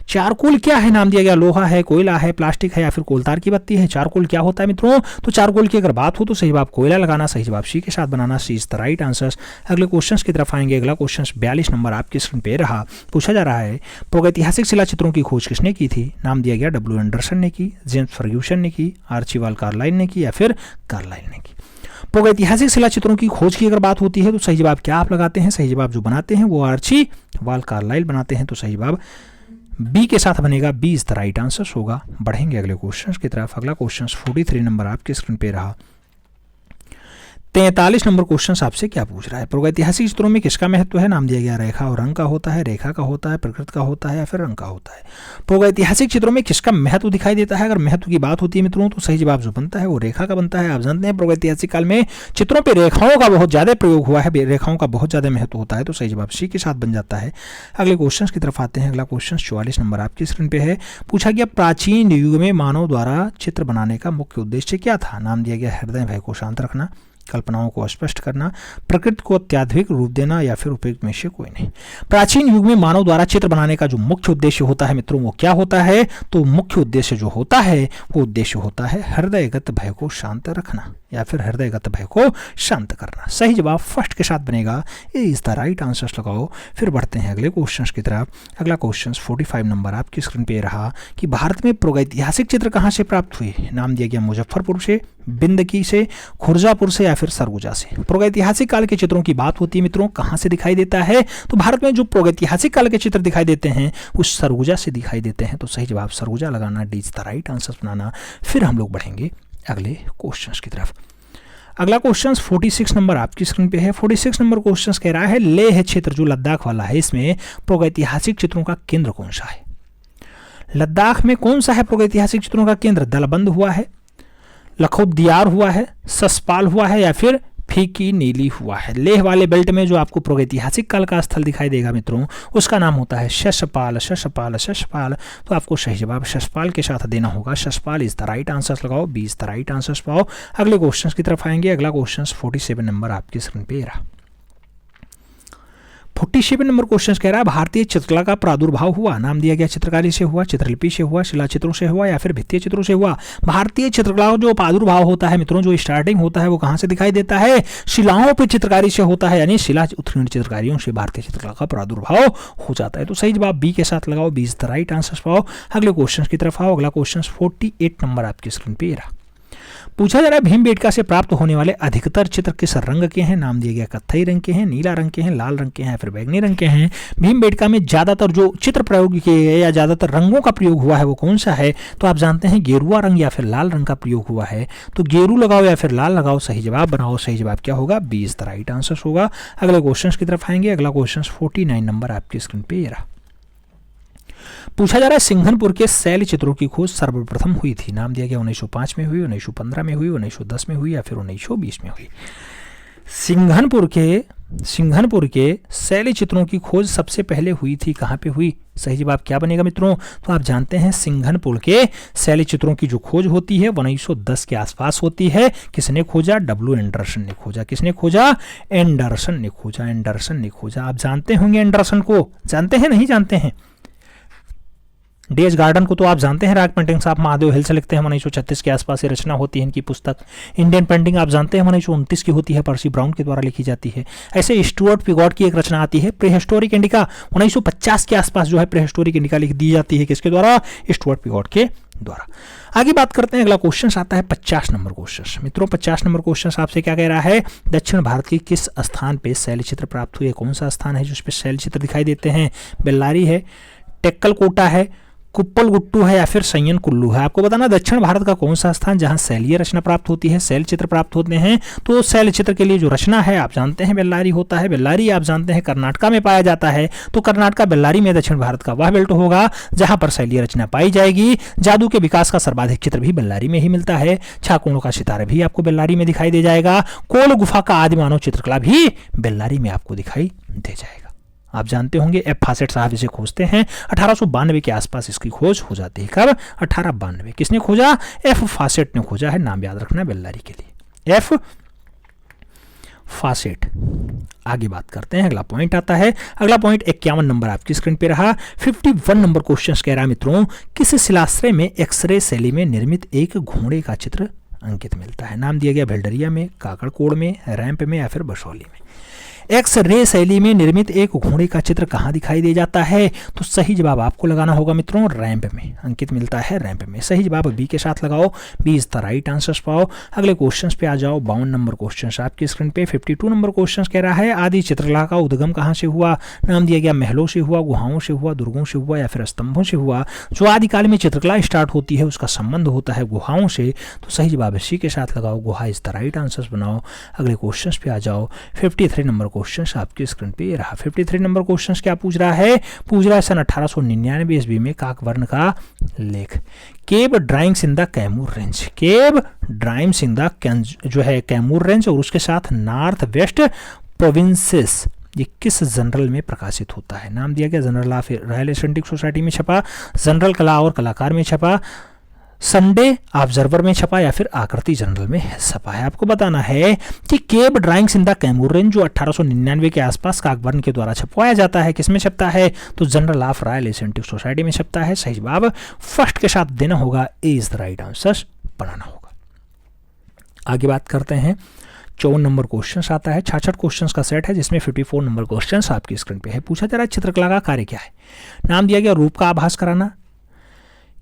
चारकोल क्या है, नाम दिया गया लोहा है, कोयला है, प्लास्टिक है या फिर कोलतार की बत्ती है। चारकोल क्या होता है मित्रों, तो चारकोल की अगर बात हो तो सही जवाब कोयला लगाना, सही जवाब सी के साथ बनाना, सी इज द राइट आंसर। अगले क्वेश्चन की तरफ आएंगे। अगला क्वेश्चन 42 नंबर आपकी स्क्रीन पे रहा। पूछा जा रहा है प्रागैतिहासिक शिला चित्रों की खोज किसने की थी। नाम दिया गया डब्ल्यू एंडरसन ने की, जेम्स फर्ग्यूसन ने की, आर्चीबाल्ड कार्लाइल ने की या फिर कार्लाइल ने की। प्रागैतिहासिक शिला चित्रों की खोज की अगर बात होती है तो सही जवाब क्या आप लगाते हैं, सही जवाब जो बनाते हैं वो आर्चीबाल्ड कार्लाइल बनाते हैं, तो सही जवाब बी के साथ बनेगा, B is the right answer होगा। बढ़ेंगे अगले क्वेश्चन की तरफ। अगला क्वेश्चन 43 नंबर आपके स्क्रीन पे रहा। 43 नंबर क्वेश्चन आपसे क्या पूछ रहा है, प्रागैतिहासिक चित्रों में किसका महत्व है। नाम दिया गया रेखा और रंग का होता है, रेखा का होता है, प्रकृति का होता है या फिर रंग का होता है। प्रागैतिहासिक चित्रों में किसका महत्व दिखाई देता है। अगर महत्व की बात होती है मित्रों तो सही जवाब जो बनता है वो रेखा का बनता है। आप जानते हैं प्रागैतिहासिक काल में चित्रों पर रेखाओं का बहुत ज्यादा प्रयोग हुआ है, रेखाओं का बहुत ज्यादा महत्व होता है, तो सही जवाब सी के साथ बन जाता है। अगले क्वेश्चन की तरफ आते हैं। अगला क्वेश्चन 44 नंबर आपकी स्क्रीन पे है। पूछा गया प्राचीन युग में मानव द्वारा चित्र बनाने का मुख्य उद्देश्य क्या था। नाम दिया गया हृदय भय को शांत रखना, कल्पनाओं को स्पष्ट करना, प्रकृति को अत्याधुनिक रूप देना या फिर उपयुक्त में से कोई नहीं। प्राचीन युग में मानव द्वारा चित्र बनाने का जो मुख्य उद्देश्य होता है मित्रों वो क्या होता है, तो मुख्य उद्देश्य जो होता है वो उद्देश्य होता है हृदयगत भय को शांत रखना या फिर हृदयगत भय को शांत करना। सही जवाब फर्स्ट के साथ बनेगा, ए इज द राइट आंसर लगाओ। फिर बढ़ते हैं अगले क्वेश्चन की तरफ। अगला क्वेश्चन 45 नंबर आपकी स्क्रीन पे रहा कि भारत में प्रागैतिहासिक चित्र कहाँ से प्राप्त हुए। नाम दिया गया मुजफ्फरपुर से, बिंदकी से, खुर्जापुर से या फिर सरगुजा से। प्रागैतिहासिक काल के चित्रों की बात होती है मित्रों कहाँ से दिखाई देता है, तो भारत में जो प्रागैतिहासिक काल के चित्र दिखाई देते हैं वो सरगुजा से दिखाई देते हैं, तो सही जवाब सरगुजा लगाना, D is the right answer बनाना। फिर हम लोग बढ़ेंगे अगले क्वेश्चन की तरफ। अगला क्वेश्चन 46 नंबर आपकी स्क्रीन पे है। 46 नंबर क्वेश्चन कह रहा है लेह क्षेत्र जो लद्दाख वाला है इसमें प्रागैतिहासिक चित्रों का केंद्र कौन सा है। लद्दाख में कौन सा है प्रागैतिहासिक चित्रों का केंद्र, दलबंद हुआ है, लखोदियार हुआ है, ससपाल हुआ है या फिर फीकी नीली हुआ है। लेह वाले बेल्ट में जो आपको प्रागैतिहासिक काल का स्थल दिखाई देगा मित्रों उसका नाम होता है शशपाल, शशपाल, शशपाल। तो आपको सही जवाब शशपाल के साथ देना होगा, Shashpal is the right answer लगाओ, B is the right answer पाओ। अगले क्वेश्चन की तरफ आएंगे। अगला क्वेश्चन 47 नंबर आपकी स्क्रीन पे रहा। 47 नंबर क्वेश्चन कह रहा है भारतीय चित्रकला का प्रादुर्भाव हुआ। नाम दिया गया चित्रकारी से हुआ, चित्रलिपि से हुआ, शिला चित्रों से हुआ या फिर भित्तीय चित्रों से हुआ। भारतीय चित्रकला जो प्रादुर्भाव होता है मित्रों, जो स्टार्टिंग होता है वो कहाँ से दिखाई देता है, शिलाओं पर चित्रकारी से होता है, यानी शिला उत्कीर्ण चित्रकारियों से भारतीय चित्रकला का प्रादुर्भाव हो जाता है। तो सही जवाब बी के साथ लगाओ, B is the right answer पाओ। अगले क्वेश्चन की तरफ आओ। अगला क्वेश्चन 48 नंबर आपकी स्क्रीन पे रहा। पूछा जा रहा है भीमबेटका से प्राप्त होने वाले अधिकतर चित्र किस रंग के हैं। नाम दिया गया कत्थई रंग के हैं, नीला रंग के हैं, लाल रंग के हैं, फिर बैगनी रंग के हैं। भीमबेटका में ज्यादातर जो चित्र प्रयोग किए गए या ज्यादातर रंगों का प्रयोग हुआ है वो कौन सा है, तो आप जानते हैं गेरुआ रंग या फिर लाल रंग का प्रयोग हुआ है। तो गेरू लगाओ या फिर लाल लगाओ, सही जवाब बनाओ। सही जवाब क्या होगा, B is the right answer होगा। अगले क्वेश्चन की तरफ आएंगे। अगला क्वेश्चन 49 नंबर आपकी स्क्रीन पे रहा। पूछा जा रहा है सिंघनपुर के शैल चित्रों की खोज सर्वप्रथम हुई थी। नाम दिया गया 1905 में हुई, 1915 में हुई, 1910 में हुई या फिर 1920 में हुई। सिंघनपुर के शैल चित्रों की खोज सबसे पहले हुई थी, कहाँ पे हुई, सही जवाब क्या बनेगा मित्रों, तो आप जानते हैं सिंघनपुर के शैल चित्रों की जो खोज होती है 1910 के आसपास होती है। किसने खोजा, डब्ल्यू एंडरसन ने खोजा। किसने खोजा, एंडरसन ने खोजा, एंडरसन ने खोजा। आप जानते होंगे एंडरसन को, जानते हैं नहीं जानते हैं। डेज गार्डन को तो आप जानते हैं, रॉक पेंटिंग्स आप महादेव हिल से लिखते हैं, 1936 के आसपास ये रचना होती है इनकी पुस्तक। इंडियन पेंटिंग आप जानते हैं 1929 की होती है, पर्सी ब्राउन के द्वारा लिखी जाती है। ऐसे स्टुअर्ट पिगॉट की एक रचना आती है प्रीहिस्टोरिक इंडिका, 1950 के आसपास जो है प्रीहिस्टोरिक इंडिका लिख दी जाती है, किसके द्वारा, स्टुअर्ट पिगॉट के द्वारा। आगे बात करते हैं। अगला क्वेश्चन आता है 50 नंबर क्वेश्चन। मित्रों 50 नंबर क्वेश्चन आपसे क्या कह रहा है, दक्षिण भारत के किस स्थान पे शैल चित्र प्राप्त हुए। कौन सा स्थान है जिस पे शैल चित्र दिखाई देते हैं, बेल्लारी है, टेक्कलकोटा है, कुप्पल गुट्टू है या फिर सय्यन कुल्लू है। आपको बताना दक्षिण भारत का कौन सा स्थान जहां शैलीय रचना प्राप्त होती है, शैल चित्र प्राप्त होते हैं। तो शैल चित्र के लिए जो रचना है आप जानते हैं बेल्लारी होता है। बेल्लारी आप जानते हैं कर्नाटका में पाया जाता है, तो कर्नाटका बेल्लारी में दक्षिण भारत का वह बेल्ट होगा जहां पर शैलीय रचना पाई जाएगी। जादू के विकास का सर्वाधिक चित्र भी बेल्लारी में ही मिलता है। छाकोणों का सितारा भी आपको बेल्लारी में दिखाई दे जाएगा। कोल गुफा का आदि मानव चित्रकला भी बेल्लारी में आपको दिखाई दे जाएगा। आप जानते होंगे, एफ फासेट साहब इसे खोजते हैं। 1892 के आसपास इसकी खोज हो जाती है। कब? 1892। किसने खोजा? एफ फासेट ने खोजा है। नाम याद रखना बेल्लारी के लिए, एफ फासेट। आगे बात करते हैं, अगला पॉइंट आता है। अगला पॉइंट 51 नंबर आपकी स्क्रीन पे रहा। 51 नंबर क्वेश्चन कह रहा है मित्रों, किस शिलाश्रय में एक्सरे शैली में निर्मित एक घोड़े का चित्र अंकित मिलता है? नाम दिया गया भेल्डरिया में, काकड़कोड़ में, रैंप में या फिर बसौली में। एक्स रे शैली में निर्मित एक घोड़े का चित्र कहाँ दिखाई दे जाता है? तो सही जवाब आपको लगाना होगा मित्रों, रैंप में अंकित मिलता है, रैंप में। सही जवाब बी के साथ लगाओ, B is the right answer पाओ। अगले क्वेश्चन पे आ जाओ। 52 नंबर क्वेश्चन आपकी स्क्रीन पे। 52 नंबर क्वेश्चन कह रहा है, आदि चित्रकला का उद्गम कहाँ से हुआ? नाम दिया गया महलों से हुआ, गुहाओं से हुआ, दुर्गों से हुआ या फिर स्तंभों से हुआ। जो आदिकाल में चित्रकला स्टार्ट होती है उसका संबंध होता है गुहाओं से, तो सही जवाब सी के साथ लगाओ, गुहा इज द राइट आंसर बनाओ। अगले क्वेश्चन पे आ जाओ। 53 नंबर क्वेश्चन आपकी स्क्रीन पे रहा। 53 नंबर क्वेश्चन क्या पूछ रहा है? पूछ रहा है सन 1899 ईस्वी में काकवर्ण का लेख, cave drawings in the Kaimur range. Cave drawings in the जो है कैमूर रेंज और उसके साथ नॉर्थ वेस्ट प्रोविंसेस, ये किस जर्नल में प्रकाशित होता है? नाम दिया गया general of royal Asiatic society में छपा, जनरल कला और कलाकार में छपा, संडे ऑब्जर्वर में छपा या फिर आकृति जर्नल में छपा है। आपको बताना है कि cave drawings in the Kaimur range जो 1899 के आसपास काकवर्ण के द्वारा छपवाया जाता है, किसमें छपता है? तो general of royal Asiatic society में छपता है। सही जवाब फर्स्ट के साथ देना होगा, ए इज द राइट आंसर बनाना होगा। आगे बात करते हैं। 54 नंबर क्वेश्चन आता है। 66 क्वेश्चन का सेट है जिसमें 54 नंबर क्वेश्चन आपकी स्क्रीन पे है। पूछा जा रहा है चित्रकला का कार्य क्या है? नाम दिया गया रूप का आभास कराना,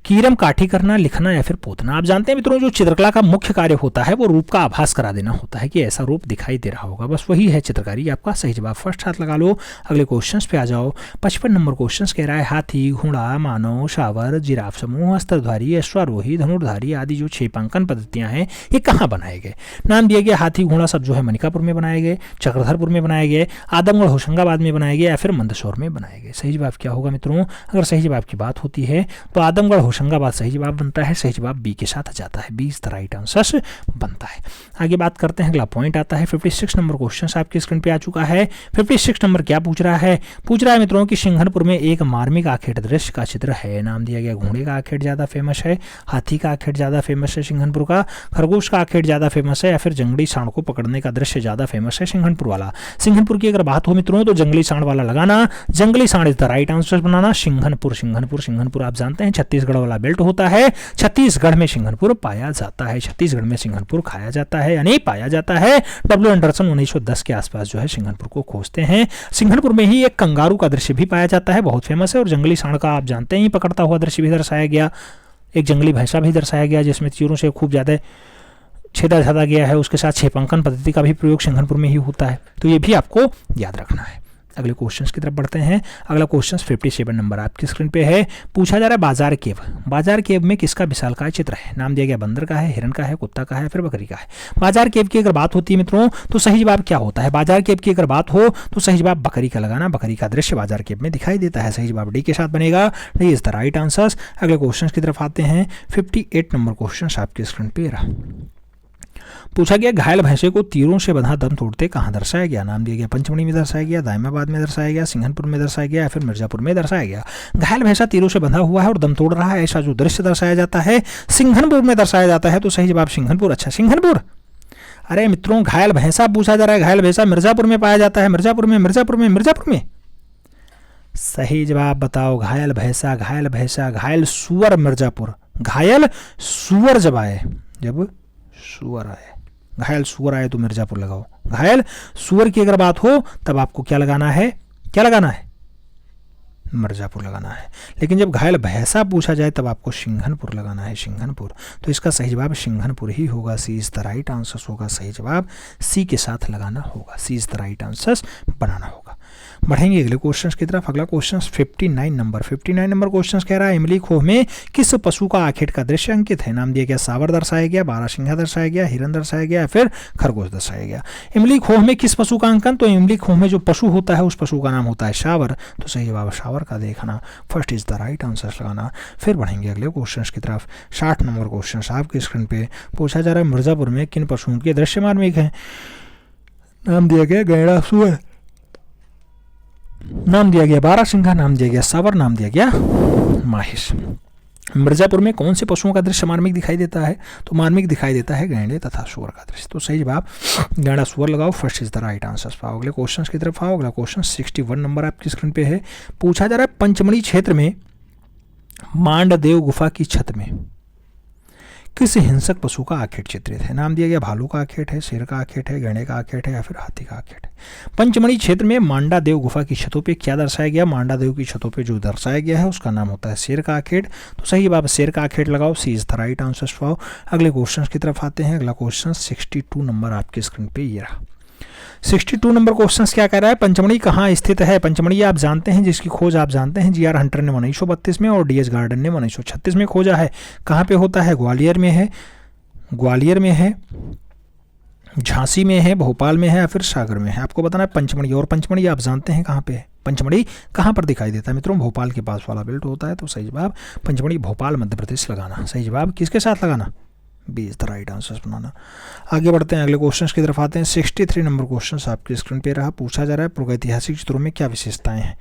कीरम काठी करना, लिखना या फिर पोतना। आप जानते हैं मित्रों, जो चित्रकला का मुख्य कार्य होता है वो रूप का आभास करा देना होता है कि ऐसा रूप दिखाई दे रहा होगा, बस वही है चित्रकारी। आपका सही जवाब फर्स्ट हाथ लगा लो। अगले क्वेश्चंस पे आ जाओ। 55 नंबर क्वेश्चंस कह रहा है, हाथी, घोड़ा, मानव, शावर, जिराफ समूह, अस्त्रधारी, अश्वारोही, धनुर्धारी आदि जो छेपांकन पद्धतियां हैं ये कहाँ बनाए गए? नाम दिया गया हाथी घोड़ा सब जो है मनिकापुर में बनाए गए, चक्रधरपुर में बनाए गए, आदमगढ़ होशंगाबाद में बनाए गए या फिर मंदसौर में बनाए गए। सही जवाब क्या होगा मित्रों? अगर सही जवाब की बात होती है तो आदमगढ़ होशंगाबाद सही जवाब बनता है। सही जवाब बी के साथ जाता है, B is the right answer बनता है। आगे बात करते हैं। अगला पॉइंट आता है। 56 नंबर क्वेश्चन आपकी स्क्रीन पे आ चुका है। 56 नंबर क्या पूछ रहा है? पूछ रहा है मित्रों कि सिंघनपुर में एक मार्मिक आखेट दृश्य का चित्र है। नाम दिया गया घोड़े का आखेट ज्यादा फेमस है, हाथी का आखेट ज्यादा फेमस है सिंघनपुर का, खरगोश का आखेट ज्यादा फेमस है या फिर जंगली सांड को पकड़ने का दृश्य ज्यादा फेमस है सिंघनपुर वाला। सिंघनपुर की अगर बात हो मित्रों तो जंगली सांड वाला लगाना, जंगली सांड इज द राइट आंसर बनाना। सिंघनपुर सिंघनपुर सिंघनपुर आप जानते हैं छत्तीसगढ़ वाला बेल्ट होता है, छत्तीसगढ़ में सिंघनपुर पाया जाता है, छत्तीसगढ़ में सिंघनपुर खाया जाता है यानी पाया जाता है। डब्ल्यू एंडरसन 1910 के आसपास जो है सिंघनपुर को खोजते हैं। सिंघनपुर में ही एक कंगारू का दृश्य भी पाया जाता है, बहुत फेमस है, और जंगली सांड का आप जानते हैं पकड़ता हुआ दृश्य भी दर्शाया गया। एक जंगली भैंसा भी दर्शाया गया जिसमें तीरों से खूब ज्यादा छेदा छादा गया है, उसके साथ छेपांकन पद्धति का भी प्रयोग सिंघनपुर में ही होता है, तो ये भी आपको याद रखना है। अगले क्वेश्चंस की तरफ बढ़ते हैं। अगला क्वेश्चन 57 नंबर आपकी स्क्रीन पे है। पूछा जा रहा है बाजार केव, बाजार केव में किसका विशालकाय चित्र है? नाम दिया गया बंदर का है, हिरन का है, कुत्ता का है, फिर बकरी का है। बाजार केव की अगर बात होती है मित्रों तो सही जवाब क्या होता है? बाजार केव की अगर बात हो तो सही जवाब बकरी का लगाना, बकरी का दृश्य बाजार केव में दिखाई देता है। सही जवाब डी के साथ बनेगा, D is the right answer. अगले क्वेश्चन की तरफ आते हैं। 58 नंबर क्वेश्चन आपकी स्क्रीन पे रहा। पूछा गया घायल भैंसे को तीरों से बंधा दम तोड़ते कहाँ दर्शाया गया? नाम दिया गया पंचमढ़ी में दर्शाया गया, दायमाबाद में दर्शाया गया, सिंघनपुर में दर्शाया गया या फिर मिर्जापुर में दर्शाया गया। घायल भैंसा तीरों से बंधा हुआ है और दम तोड़ रहा है, ऐसा जो दृश्य दर्शाया जाता है सिंघनपुर में दर्शाया जाता है, तो सही जवाब सिंघनपुर। अच्छा सिंघनपुर, अरे मित्रों घायल भैंसा पूछा जा रहा है, घायल भैंसा मिर्जापुर में पाया जाता है, मिर्जापुर में मिर्जापुर में मिर्जापुर में। सही जवाब बताओ, घायल भैंसा घायल भैंसा घायल सुअर मिर्जापुर, घायल सुअर जब आए, जब सुअर आए, घायल सुअर आए तो मिर्जापुर लगाओ। घायल सुअर की अगर बात हो तब आपको क्या लगाना है? क्या लगाना है? मिर्जापुर लगाना है। लेकिन जब घायल भैंसा पूछा जाए तब आपको सिंघनपुर लगाना है, सिंघनपुर। तो इसका सही जवाब सिंघनपुर ही होगा, सी इज द राइट आंसर होगा। सही जवाब सी के साथ लगाना होगा, सी इज द राइट आंसर बनाना होगा। बढ़ेंगे अगले क्वेश्चन की तरफ। अगला क्वेश्चन 59 नंबर क्वेश्चन कह रहा है इमली खोह में किस पशु का आखेट का दृश्य अंकित है? नाम दिया गया सावर दर्शाया गया, बारहसिंघा दर्शाया गया, हिरन दर्शाया गया या फिर खरगोश दर्शाया गया। इमली खोह में किस पशु का अंकन? तो इमली खोह में जो पशु होता है उस पशु का नाम होता है शावर, तो सही जवाब शावर का देखना, first is the right answer लगाना। फिर बढ़ेंगे अगले क्वेश्चन की तरफ। 60 नंबर क्वेश्चन आपकी स्क्रीन पे पूछा जा रहा है मिर्जापुर में किन पशुओं के दृश्य मार्मिक है? नाम दिया गया गैड़ा सुअर, नाम दिया गया बारहसिंघा, नाम दिया गया सावर, नाम दिया गया माहिस। मिर्जापुर में कौन से पशुओं का दृश्य मार्मिक दिखाई देता है? तो मार्मिक दिखाई देता है गैंडे तथा सुअर का दृश्य। तो सही जवाब गैंडा सुअर लगाओ, first is the right answer. पाओ अगले क्वेश्चन की तरफ आओ। अगला क्वेश्चन 61 नंबर आपकी स्क्रीन पे है। पूछा जा रहा है पंचमढ़ी क्षेत्र में मांडदेव गुफा की छत में किस हिंसक पशु का आखेट चित्रित है? नाम दिया गया भालू का आखेट है, शेर का आखेट है, गैंडे का आखेट है या फिर हाथी का आखेट है। पंचमढ़ी क्षेत्र में मांडा देव गुफा की छतों पे क्या दर्शाया गया? मांडा देव की छतों पे जो दर्शाया गया है उसका नाम होता है शेर का आखेट। तो सही जवाब शेर का आखेट लगाओ, सी इज द राइट आंसर। पाओ अगले क्वेश्चन की तरफ आते हैं। अगला क्वेश्चन 62 नंबर आपकी स्क्रीन पे ये रहा। 62 नंबर क्वेश्चन क्या कह रहा है? पंचमढ़ी कहाँ स्थित है? पंचमढ़ी आप जानते हैं, जिसकी खोज आप जानते हैं जी आर हंटर ने 1932 में और डी एच गार्डन ने 1936 में खोजा है। कहाँ पे होता है? ग्वालियर में है, ग्वालियर में है, झांसी में है, भोपाल में है या फिर सागर में है। आपको बताना है पंचमढ़ी, और पंचमढ़ी आप जानते हैं कहाँ पे है। पंचमढ़ी कहाँ पर दिखाई देता है मित्रों? भोपाल के पास वाला बेल्ट होता है। तो सही जवाब पंचमढ़ी भोपाल मध्य प्रदेश लगाना। सही जवाब किसके साथ लगाना? B is the right answer बनाना। आगे बढ़ते हैं, अगले क्वेश्चन की तरफ आते हैं। 63 नंबर क्वेश्चन आपके स्क्रीन पे रहा। पूछा जा रहा है प्रागैतिहासिक चित्रों में क्या विशेषताएं हैं?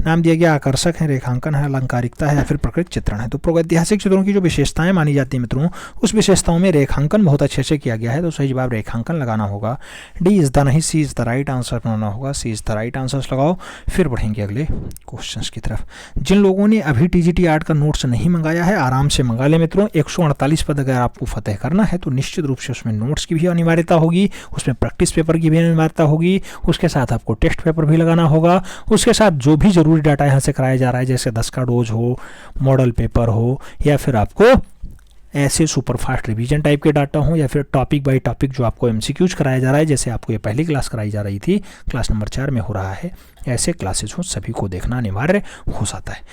नाम दिया गया आकर्षक है, रेखांकन है, अलंकारिकता है या फिर प्रकृति चित्रण है। तो प्रागैतिहासिक चित्रों की जो विशेषताएं मानी जाती है मित्रों, उस विशेषताओं में रेखांकन बहुत अच्छे से किया गया है। तो सही जवाब रेखांकन लगाना होगा। डी इज द नहीं, सी इज द राइट आंसर बनाना होगा। सी इज द राइट आंसर लगाओ। फिर बढ़ेंगे अगले क्वेश्चन की तरफ। जिन लोगों ने अभी टीजीटी आर्ट का नोट्स नहीं मंगाया है, आराम से मंगा ले मित्रों। 148 पद अगर आपको फतेह करना है तो निश्चित रूप से उसमें नोट्स की भी अनिवार्यता होगी, उसमें प्रैक्टिस पेपर की भी अनिवार्यता होगी, उसके साथ आपको टेस्ट पेपर भी लगाना होगा, उसके साथ जो भी जरूरी डाटा यहाँ से कराया जा रहा है, जैसे 10 का डोज हो, मॉडल पेपर हो, या फिर आपको ऐसे सुपरफास्ट रिवीजन टाइप के डाटा हो, या फिर टॉपिक बाय टॉपिक जो आपको एमसीक्यूज कराया जा रहा है, जैसे आपको ये पहली क्लास कराई जा रही थी, क्लास नंबर 4 में हो रहा है, ऐसे क्लासेस हो, सभी को देखना अनिवार्य हो जाता है।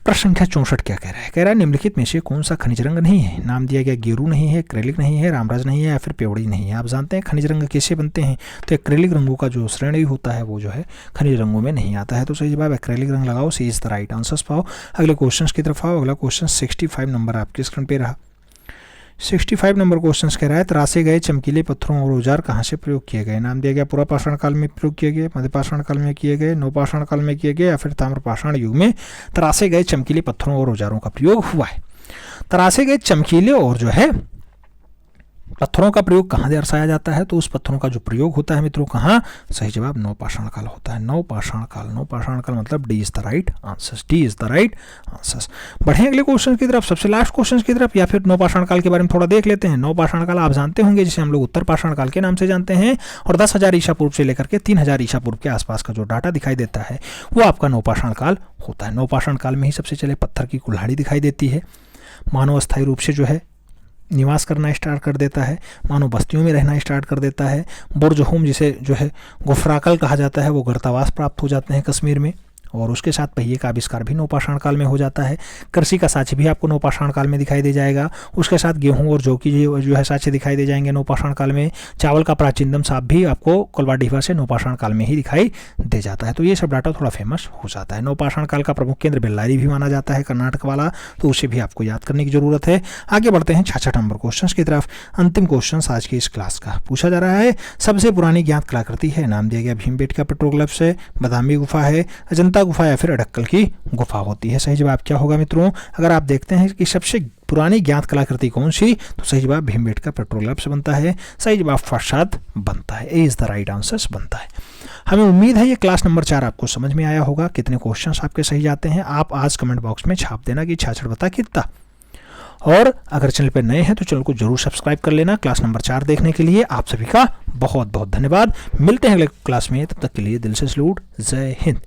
प्रश्न संख्या 64 क्या कह रहा है? कह रहा है निम्नलिखित में से कौन सा खनिज रंग नहीं है? नाम दिया गया गेरू नहीं है, एक्रेलिक नहीं है, रामराज नहीं है या फिर पेवड़ी नहीं है। आप जानते हैं खनिज रंग कैसे बनते हैं? तो एक्रेलिक रंगों का जो श्रेणी होता है वो जो है खनिज रंगों में नहीं आता है। तो सही जवाब एक्रेलिक रंग लगाओ, सी इज द राइट आंसर। पाओ अगले क्वेश्चन की तरफ आओ। अगला क्वेश्चन 65 नंबर आपके स्क्रीन पे रहा। 65 नंबर क्वेश्चन कह रहा है तरासे गए चमकीले पत्थरों और औजार कहाँ से प्रयोग किए गए? नाम दिया गया पुरापाषाण काल में प्रयोग किए गए, मध्यपाषाण काल में किए गए, नवपाषाण काल में किए गए या फिर ताम्रपाषाण युग में तरासे गए चमकीले पत्थरों और औजारों का प्रयोग हुआ है। तरासे गए चमकीले और जो है पत्थरों का प्रयोग कहाँ दर्शाया जाता है? तो उस पत्थरों का जो प्रयोग होता है मित्रों कहाँ? सही जवाब नवपाषाण काल होता है। नवपाषाण काल, नवपाषाण काल मतलब D is the right answer. D is the right answer. बढ़े अगले क्वेश्चन की तरफ, सबसे लास्ट क्वेश्चन की तरफ, या फिर नवपाषाण काल के बारे में थोड़ा देख लेते हैं। नवपाषाण काल आप जानते होंगे, जिसे हम लोग उत्तर पाषाण काल के नाम से जानते हैं, और 10,000 ईसा पूर्व से लेकर के 3,000 ईसा पूर्व के आसपास का जो डाटा दिखाई देता है वो आपका नवपाषाण काल होता है। नवपाषाण काल में ही सबसे पहले पत्थर की कुल्हाड़ी दिखाई देती है, मानव अस्थायी रूप से जो है निवास करना स्टार्ट कर देता है, मानव बस्तियों में रहना स्टार्ट कर देता है। बुर्ज होम जिसे जो है गुफराकल कहा जाता है, वो गर्तावास प्राप्त हो जाते हैं कश्मीर में, और उसके साथ पहिए का आविष्कार भी नवपाषाण काल में हो जाता है। कृषि का साक्ष्य भी आपको नवपाषाण काल में दिखाई दे जाएगा। उसके साथ गेहूं और जौ की जो है साक्ष्य दिखाई दे जाएंगे नवपाषाण काल में। चावल का प्राचीनतम साप भी आपको कोलवाडीहा से नवपाषाण काल में ही दिखाई दे जाता है। तो ये सब डाटा थोड़ा फेमस हो जाता है। नवपाषाण काल का प्रमुख केंद्र बेल्लारी भी माना जाता है, कर्नाटक वाला, तो उसे भी आपको याद करने की जरूरत है। आगे बढ़ते हैं 66 नंबर क्वेश्चन की तरफ। अंतिम क्वेश्चन आज की इस क्लास का पूछा जा रहा है सबसे पुरानी ज्ञात कलाकृति है। नाम दिया गया भीमबेटका पेट्रोग्लिफ्स है, बादामी गुफा है, अजंता गुफा या फिर अडक्कल की गुफा होती है। सही जवाब क्या होगा मित्रों? अगर आप देखते हैं कि सबसे पुरानी ज्ञात कलाकृति कौन सी, तो सही जवाब भीमबेटका पेट्रोग्लिफ्स बनता है। सही जवाब फरसाद बनता है। ए इज द राइट आंसर बनता है। हमें उम्मीद है ये क्लास नंबर 4 आपको समझ में आया होगा। कितने क्वेश्चंस आपके सही जाते हैं आप आज कमेंट बॉक्स में छाप देना कि 66 बता कितना। और अगर चैनल पर नए हैं तो चैनल को जरूर सब्सक्राइब कर लेना। क्लास नंबर 4 देखने के लिए आप सभी का बहुत बहुत धन्यवाद। मिलते हैं अगले क्लास में, तब तक के लिए दिल से सैल्यूट। जय हिंद।